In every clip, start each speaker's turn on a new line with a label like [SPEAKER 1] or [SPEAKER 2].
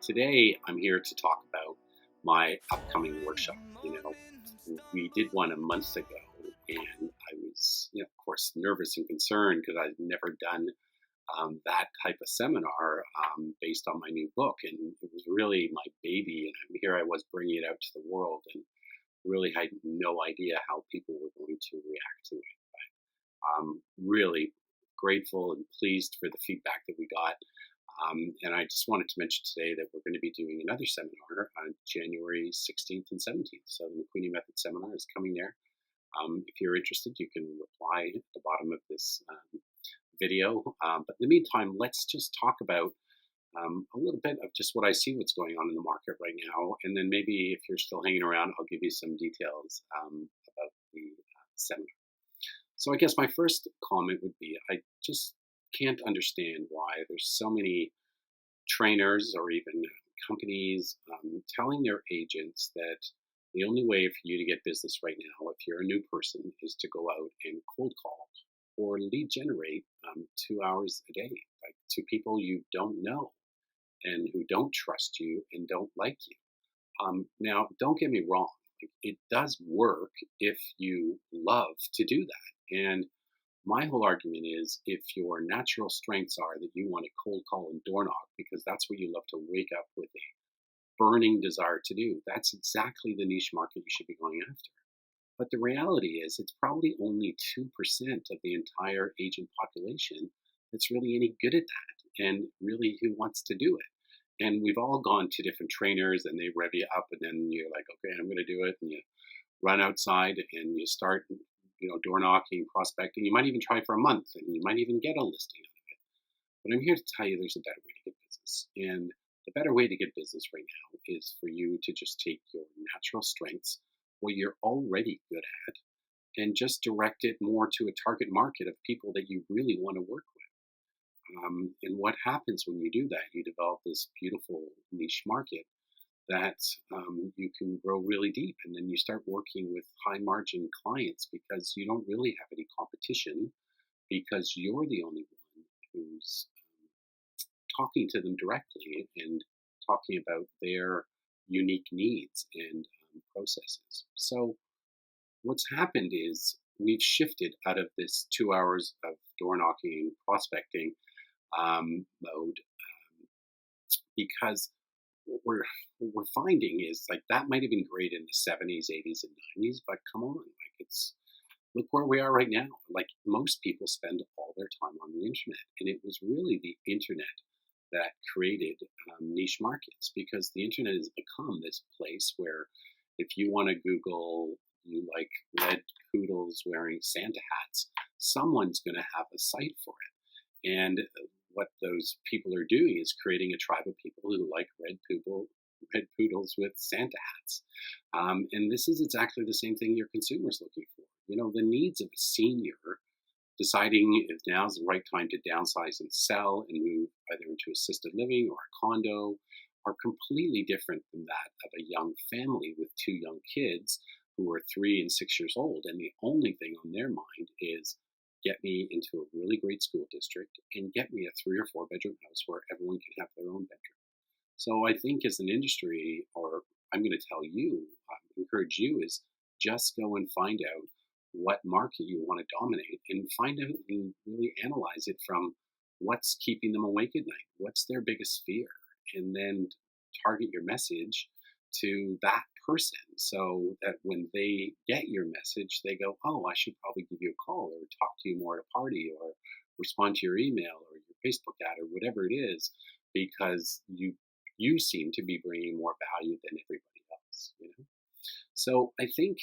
[SPEAKER 1] Today, I'm here to talk about my upcoming workshop. We did one a month ago, and I was, of course, nervous and concerned because I've never done that type of seminar based on my new book, and it was really my baby. And here I was bringing it out to the world, and really had no idea how people were going to react to it. I'm really grateful and pleased for the feedback that we got. And I just wanted to mention today that we're going to be doing another seminar on January 16th and 17th. So the McQueenie Method Seminar is coming there. If you're interested, you can reply at the bottom of this video. But in the meantime, let's just talk about a little bit of just what I see, what's going on in the market right now. And then maybe if you're still hanging around, I'll give you some details about the seminar. So I guess my first comment would be I just can't understand why there's so many trainers or even companies telling their agents that the only way for you to get business right now, if you're a new person, is to go out and cold call or lead generate 2 hours a day, like to people you don't know and who don't trust you and don't like you. Now, don't get me wrong. It does work if you love to do that. And my whole argument is if your natural strengths are that you want to cold call and door knock because that's what you love to wake up with a burning desire to do, that's exactly the niche market you should be going after. But the reality is it's probably only 2% of the entire agent population that's really any good at that and really who wants to do it. And we've all gone to different trainers and they rev you up and then you're like, okay, I'm going to do it. And you run outside and you start door knocking, prospecting. You might even try for a month and you might even get a listing out of it. But I'm here to tell you there's a better way to get business. And the better way to get business right now is for you to just take your natural strengths, what you're already good at, and just direct it more to a target market of people that you really want to work with. And what happens when you do that, you develop this beautiful niche market that you can grow really deep. And then you start working with high margin clients because you don't really have any competition because you're the only one who's talking to them directly and talking about their unique needs and processes. So what's happened is we've shifted out of this 2 hours of door knocking and prospecting mode because what we're finding is like that might have been great in the 70s, 80s, and 90s, but come on, like look where we are right now. Like most people spend all their time on the internet, and it was really the internet that created niche markets because the internet has become this place where if you want to Google you like red poodles wearing Santa hats, someone's going to have a site for it. And what those people are doing is creating a tribe of people who like red poodles with Santa hats. And this is exactly the same thing your consumer's looking for. The needs of a senior deciding if now's the right time to downsize and sell and move either into assisted living or a condo are completely different than that of a young family with two young kids who are 3 and 6 years old. And the only thing on their mind is get me into a really great school district and get me a 3 or 4 bedroom house where everyone can have their own bedroom. So I think as an industry, or I'm going to tell you, encourage you is just go and find out what market you want to dominate and find out and really analyze it from what's keeping them awake at night, what's their biggest fear, and then target your message to that person so that when they get your message, they go, oh, I should probably give you a call or talk to you more at a party or respond to your email or your Facebook ad or whatever it is, because you seem to be bringing more value than everybody else. So I think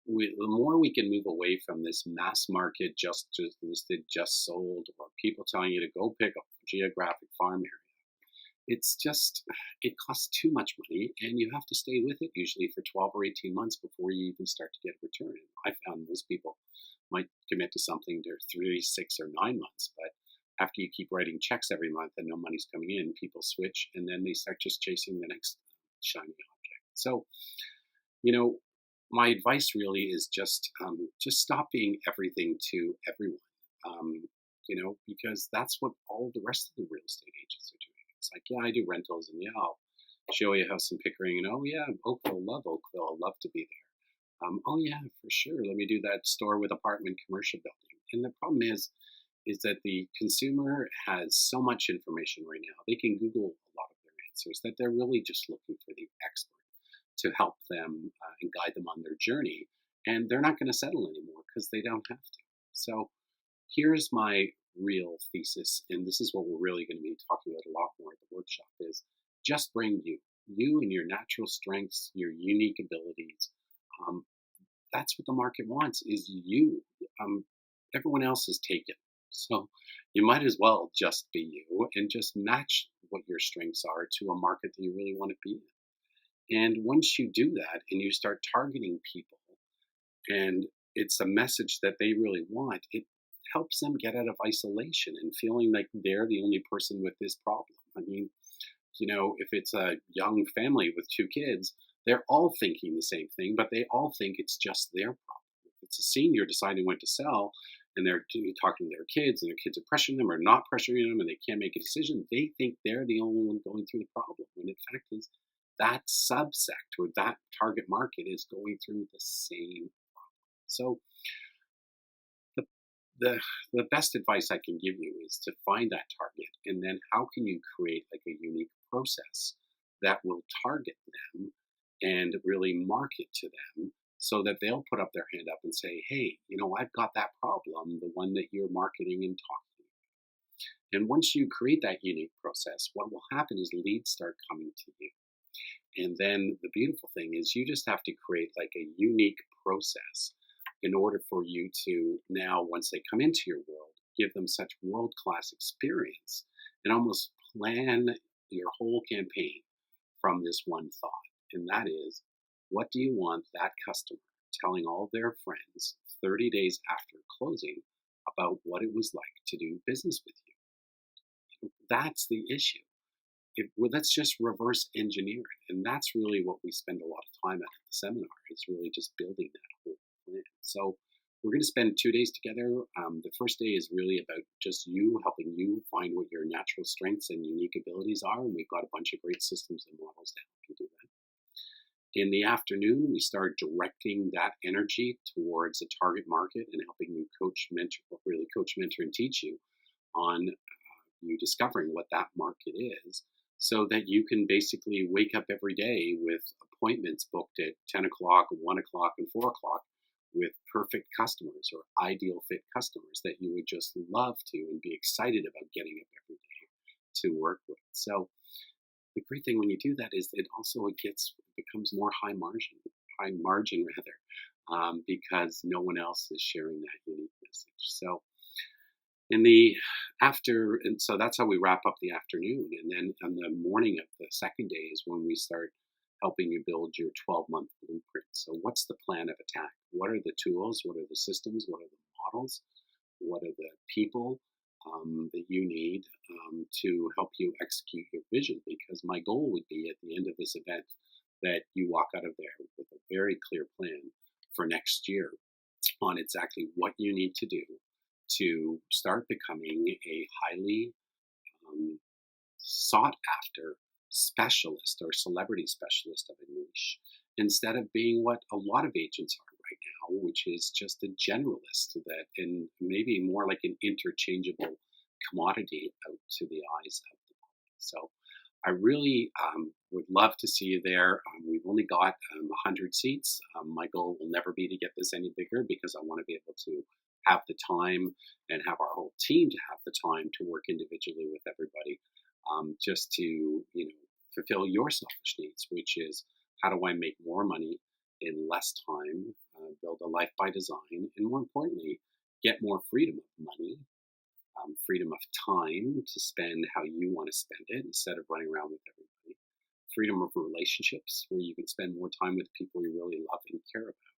[SPEAKER 1] the more we can move away from this mass market, just listed, just sold, or people telling you to go pick a geographic farm area, it costs too much money and you have to stay with it usually for 12 or 18 months before you even start to get a return. I found most people might commit to something to 3, 6, or 9 months, but after you keep writing checks every month and no money's coming in, people switch and then they start just chasing the next shiny object. So, my advice really is just stop being everything to everyone, because that's what all the rest of the real estate agents are doing. It's like, yeah, I do rentals and yeah, I'll show you House in Pickering, and oh yeah, Oakville, love Oakville, I'd love to be there. Oh yeah, for sure. Let me do that store with apartment commercial building. And the problem is that the consumer has so much information right now. They can Google a lot of their answers that they're really just looking for the expert to help them and guide them on their journey. And they're not going to settle anymore because they don't have to. So here's my real thesis, and this is what we're really going to be talking about a lot more at the workshop, is just bring you and your natural strengths, your unique abilities. Um, that's what the market wants, is you. Everyone else is taken. So you might as well just be you and just match what your strengths are to a market that you really want to be in. And once you do that and you start targeting people, and it's a message that they really want, it helps them get out of isolation and feeling like they're the only person with this problem. I mean, if it's a young family with two kids, they're all thinking the same thing, but they all think it's just their problem. If it's a senior deciding what to sell and they're talking to their kids and their kids are pressuring them or not pressuring them and they can't make a decision, they think they're the only one going through the problem. When in fact is that subsect or that target market is going through the same problem. So the, the best advice I can give you is to find that target, and then how can you create like a unique process that will target them and really market to them so that they'll put up their hand up and say, hey, I've got that problem, the one that you're marketing and talking about. And once you create that unique process, what will happen is leads start coming to you. And then the beautiful thing is you just have to create like a unique process in order for you to now, once they come into your world, give them such world-class experience and almost plan your whole campaign from this one thought. And that is, what do you want that customer telling all their friends 30 days after closing about what it was like to do business with you? That's the issue. Let's just reverse engineer it. And that's really what we spend a lot of time at the seminar, is really just building that whole plan. So we're going to spend 2 days together. The first day is really about just you, helping you find what your natural strengths and unique abilities are. And we've got a bunch of great systems and models to help you do that. In the afternoon, we start directing that energy towards a target market and helping you coach, mentor, and teach you on you discovering what that market is, so that you can basically wake up every day with appointments booked at 10 o'clock, 1 o'clock, and 4 o'clock with perfect customers or ideal fit customers that you would just love to and be excited about getting up every day to work with. So the great thing when you do that is it becomes more high margin because no one else is sharing that unique message. So so that's how we wrap up the afternoon. And then on the morning of the second day is when we start helping you build your 12-month blueprint. So what's the plan of attack? What are the tools? What are the systems? What are the models? What are the people that you need to help you execute your vision? Because my goal would be at the end of this event that you walk out of there with a very clear plan for next year on exactly what you need to do to start becoming a highly sought after specialist or celebrity specialist of a niche, instead of being what a lot of agents are right now, which is just a generalist and maybe more like an interchangeable commodity out to the eyes of the public. So I really would love to see you there. We've only got 100 seats. My goal will never be to get this any bigger, because I want to be able to have the time and have our whole team to have the time to work individually with everybody, just to fulfill your selfish needs, which is, how do I make more money in less time, build a life by design, and more importantly, get more freedom of money, freedom of time to spend how you want to spend it instead of running around with everybody, freedom of relationships where you can spend more time with people you really love and care about.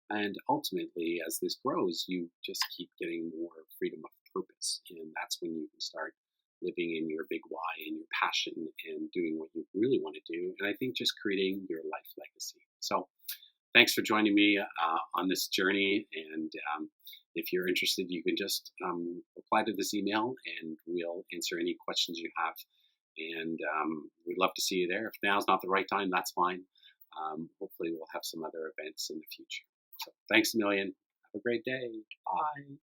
[SPEAKER 1] And ultimately, as this grows, you just keep getting more freedom of purpose. And that's when you can start living in your big why and your passion and doing what you really want to do. And I think just creating your life legacy. So thanks for joining me on this journey. And if you're interested, you can just reply to this email and we'll answer any questions you have. And we'd love to see you there. If now's not the right time, that's fine. Hopefully we'll have some other events in the future. So thanks a million. Have a great day. Bye.